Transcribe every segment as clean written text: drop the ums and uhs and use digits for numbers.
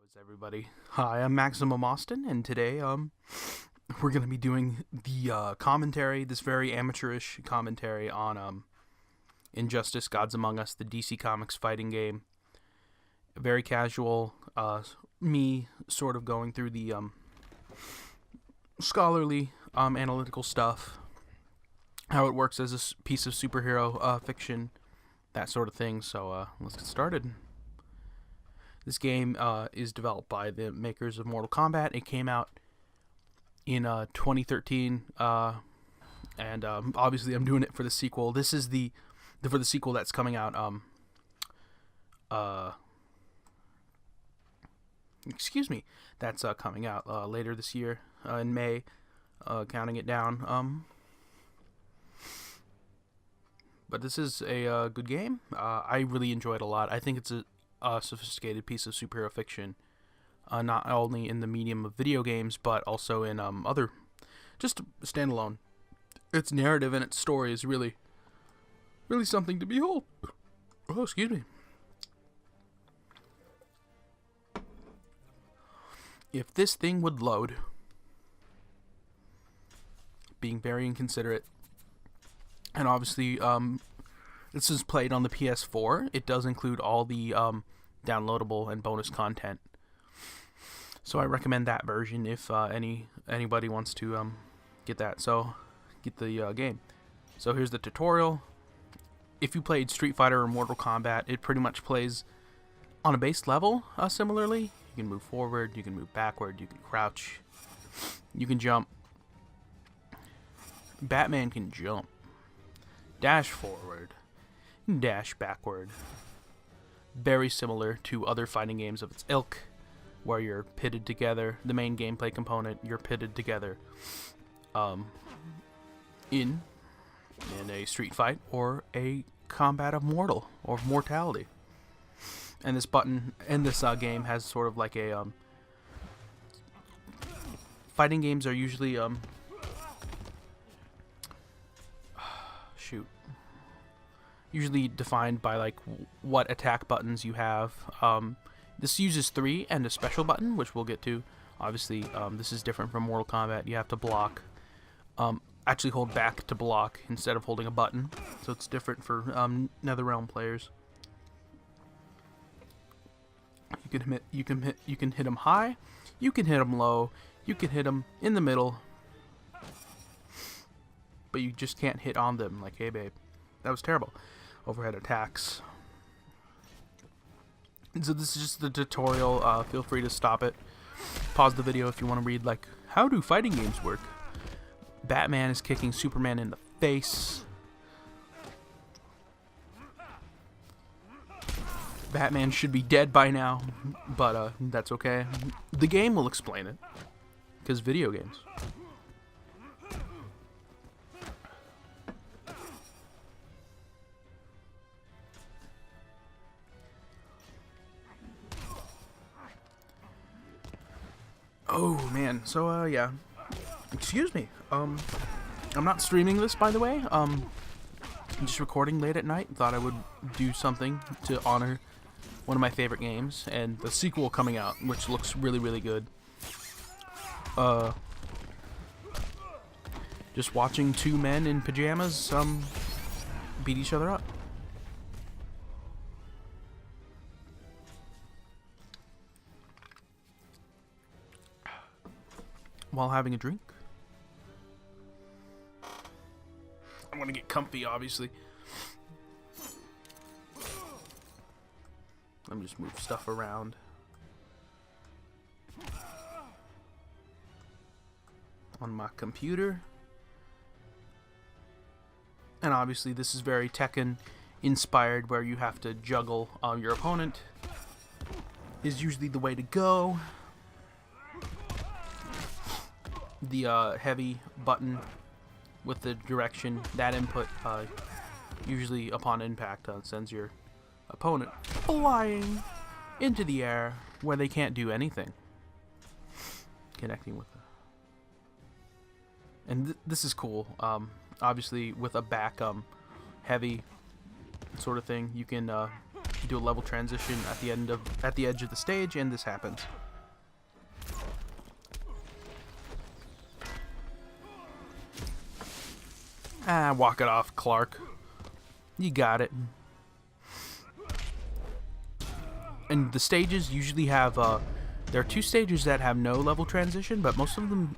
is everybody? Hi, I'm MaximumAustin, and today we're gonna be doing the commentary, this very amateurish commentary on Injustice: Gods Among Us, the DC Comics fighting game. Very casual, me sort of going through the scholarly analytical stuff, how it works as a piece of superhero fiction, that sort of thing. So let's get started. This game is developed by the makers of Mortal Kombat. It came out in 2013, and obviously I'm doing it for the sequel. This is for the sequel that's coming out. Excuse me, that's coming out later this year in May. Counting it down. But this is a good game. I really enjoyed it a lot. I think it's a sophisticated piece of superhero fiction, not only in the medium of video games, but also in other, just standalone. Its narrative and its story is really something to behold. Oh, excuse me. If this thing would load, being very inconsiderate, and obviously this is played on the PS4. It does include all the downloadable and bonus content. So I recommend that version if anybody wants to get that. So get the game. So here's the tutorial. If you played Street Fighter or Mortal Kombat, it pretty much plays on a base level similarly. You can move forward, you can move backward, you can crouch, you can jump. Batman can jump, dash forward, dash backward. Very similar to other fighting games of its ilk, where you're pitted together. The main gameplay component, you're pitted together in a street fight or a combat of mortality. And this button in this game has sort of like a fighting games are usually usually defined by like what attack buttons you have. This uses 3 and a special button, which we'll get to. Obviously, this is different from Mortal Kombat. You have to block, actually hold back to block instead of holding a button. So it's different for NetherRealm players. You can hit them high, you can hit them low, you can hit them in the middle, but you just can't hit on them. Like, hey babe, that was terrible. Overhead attacks. And so this is just the tutorial. Feel free to stop it, pause the video if you want to read like how do fighting games work. Batman is kicking Superman in the face. Batman should be dead by now, but that's okay. The game will explain it, because video games. Oh man, so yeah. Excuse me. I'm not streaming this, by the way. I'm just recording late at night. Thought I would do something to honor one of my favorite games and the sequel coming out, which looks really good. Just watching two men in pajamas beat each other up. While having a drink. I want to get comfy, obviously. Let me just move stuff around. On my computer. And obviously this is very Tekken inspired, where you have to juggle your opponent. Is usually the way to go. The heavy button with the direction, that input usually upon impact sends your opponent flying into the air where they can't do anything. Connecting with the... And this is cool. Obviously with a back heavy sort of thing, you can do a level transition at the edge of the stage, and this happens. Ah, walk it off, Clark. You got it. And the stages usually have there are 2 stages that have no level transition, but most of them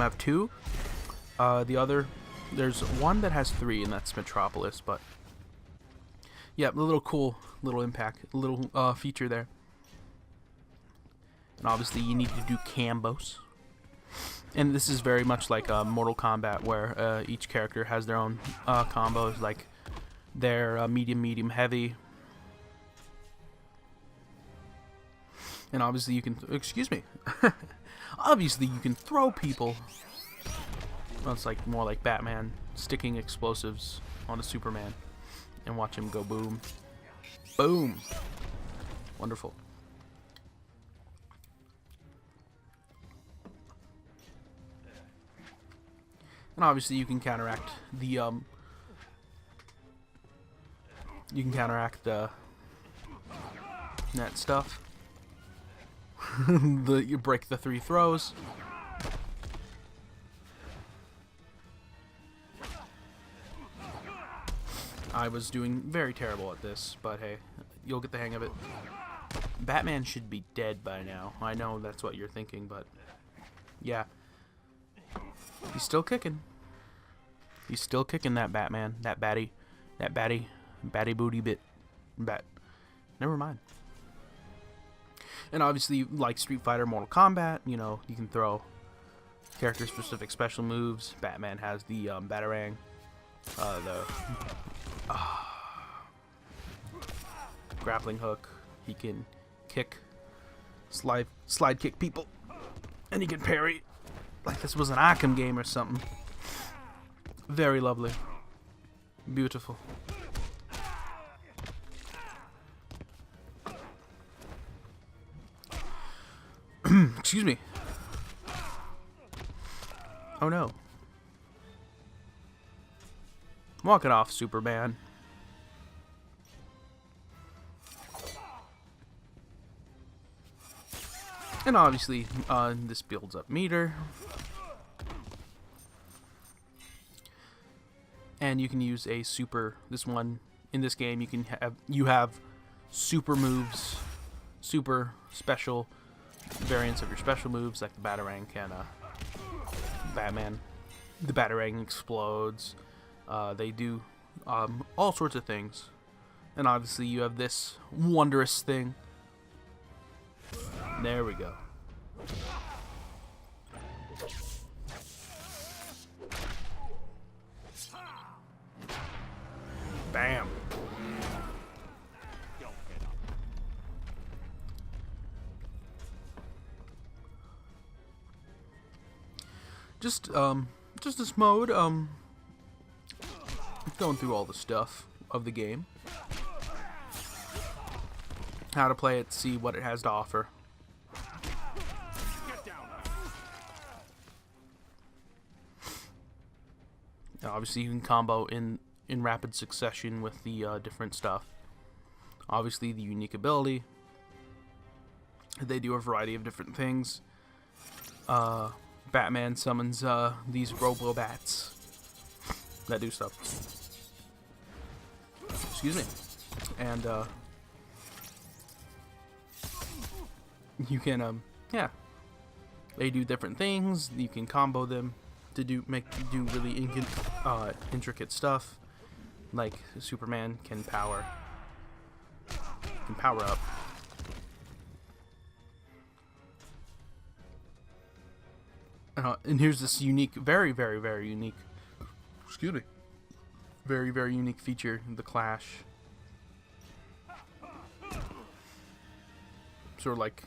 have 2. There's one that has 3, and that's Metropolis. But yeah, a little cool little impact, little feature there. And obviously you need to do combos. And this is very much like Mortal Kombat, where each character has their own combos, like their medium, medium, heavy. And obviously you can, excuse me, obviously you can throw people. Well, it's like more like Batman sticking explosives on a Superman and watch him go boom. Boom. Wonderful. And obviously you can counteract the that stuff. You break the 3 throws. I was doing very terrible at this, but hey, you'll get the hang of it. Batman should be dead by now. I know that's what you're thinking, but yeah. He's still kicking. He's still kicking, that Batman. That batty booty bit. Never mind. And obviously, like Street Fighter, Mortal Kombat, you know, you can throw character-specific special moves. Batman has the Batarang, the grappling hook. He can kick, slide kick people, and he can parry. Like this was an Arkham game or something. Very lovely. Beautiful. Excuse me. Oh no. Walk it off, Superman. And obviously, this builds up meter. And you can use a super. This one in this game, you have super moves, super special variants of your special moves, like the Batarang can. Batman, the Batarang explodes. They do all sorts of things, and obviously you have this wondrous thing. There we go. Bam. Just this mode, going through all the stuff of the game. How to play it, see what it has to offer. Now, obviously you can combo in rapid succession with the different stuff. Obviously the unique ability. They do a variety of different things. Batman summons these robo-bats that do stuff. Excuse me. And you can yeah, they do different things. You can combo them to do really intricate stuff. Like Superman can power up. And here's this unique, very, very, very unique, excuse me, very, very unique feature, the Clash. Sort of like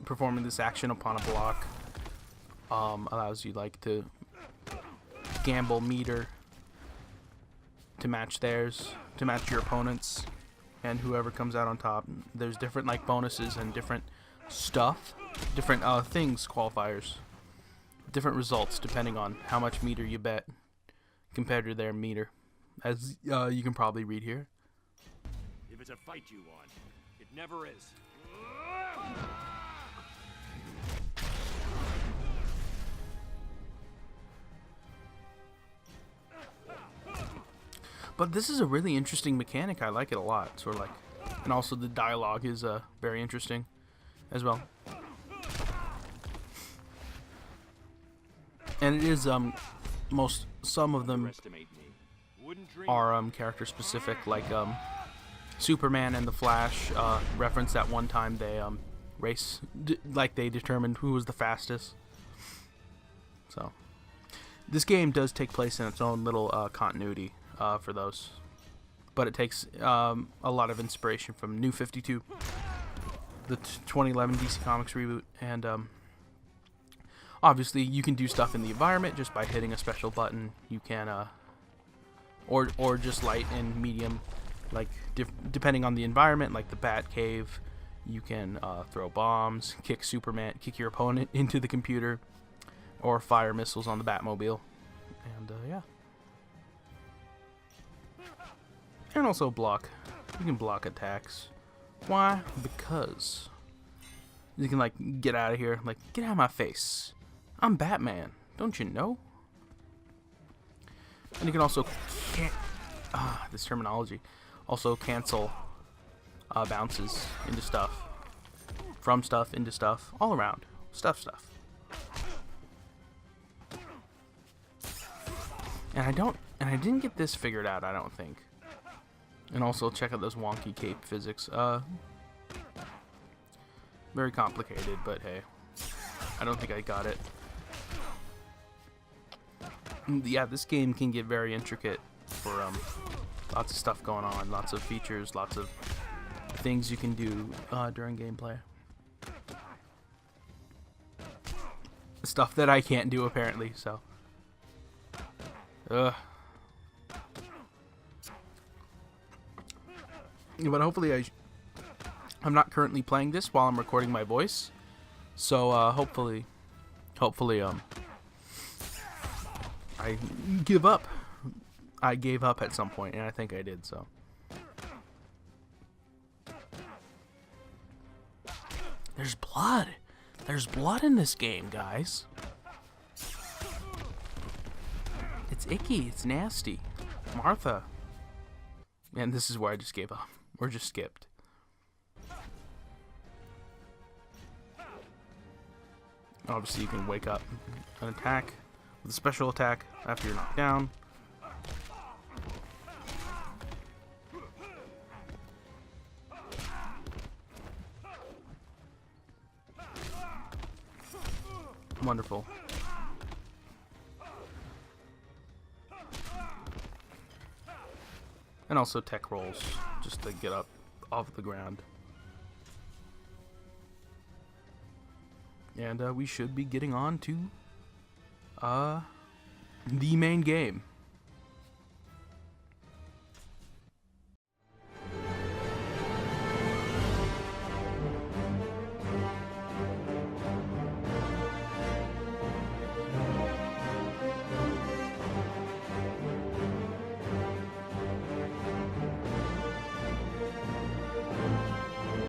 performing this action upon a block allows you like to gamble meter to match theirs, to match your opponents, and whoever comes out on top. There's different like bonuses and different stuff, different things, qualifiers. Different results depending on how much meter you bet compared to their meter, as you can probably read here. if it's a fight you want. It never is. But this is a really interesting mechanic. I like it a lot. Sort of like, and also the dialogue is very interesting as well. And it is some of them are character specific, like Superman and the Flash reference that one time they race, like they determined who was the fastest. So this game does take place in its own little continuity for those, but it takes a lot of inspiration from New 52, the 2011 DC Comics reboot, and obviously you can do stuff in the environment just by hitting a special button. You can or just light and medium, like depending on the environment, like the Batcave. You can throw bombs, kick your opponent into the computer, or fire missiles on the Batmobile, and yeah. And also block. You can block attacks. Why? Because you can, like, get out of here. Like, get out of my face. I'm Batman. Don't you know? And you can also this terminology. Also cancel bounces into stuff. From stuff into stuff. All around. Stuff. And I didn't get this figured out, I don't think. And also check out those wonky cape physics. Very complicated, but hey, I don't think I got it. Yeah, this game can get very intricate for lots of stuff going on, lots of features, lots of things you can do during gameplay. Stuff that I can't do apparently, so. But hopefully I'm not currently playing this while I'm recording my voice, so hopefully I give up. I gave up at some point, and I think I did. So there's blood. There's blood in this game, guys. It's icky. It's nasty. Martha. And this is where I just gave up. Or just skipped. Obviously, you can wake up and attack with a special attack after you're knocked down. Wonderful. And also tech rolls, just to get up off the ground. And we should be getting on to the main game.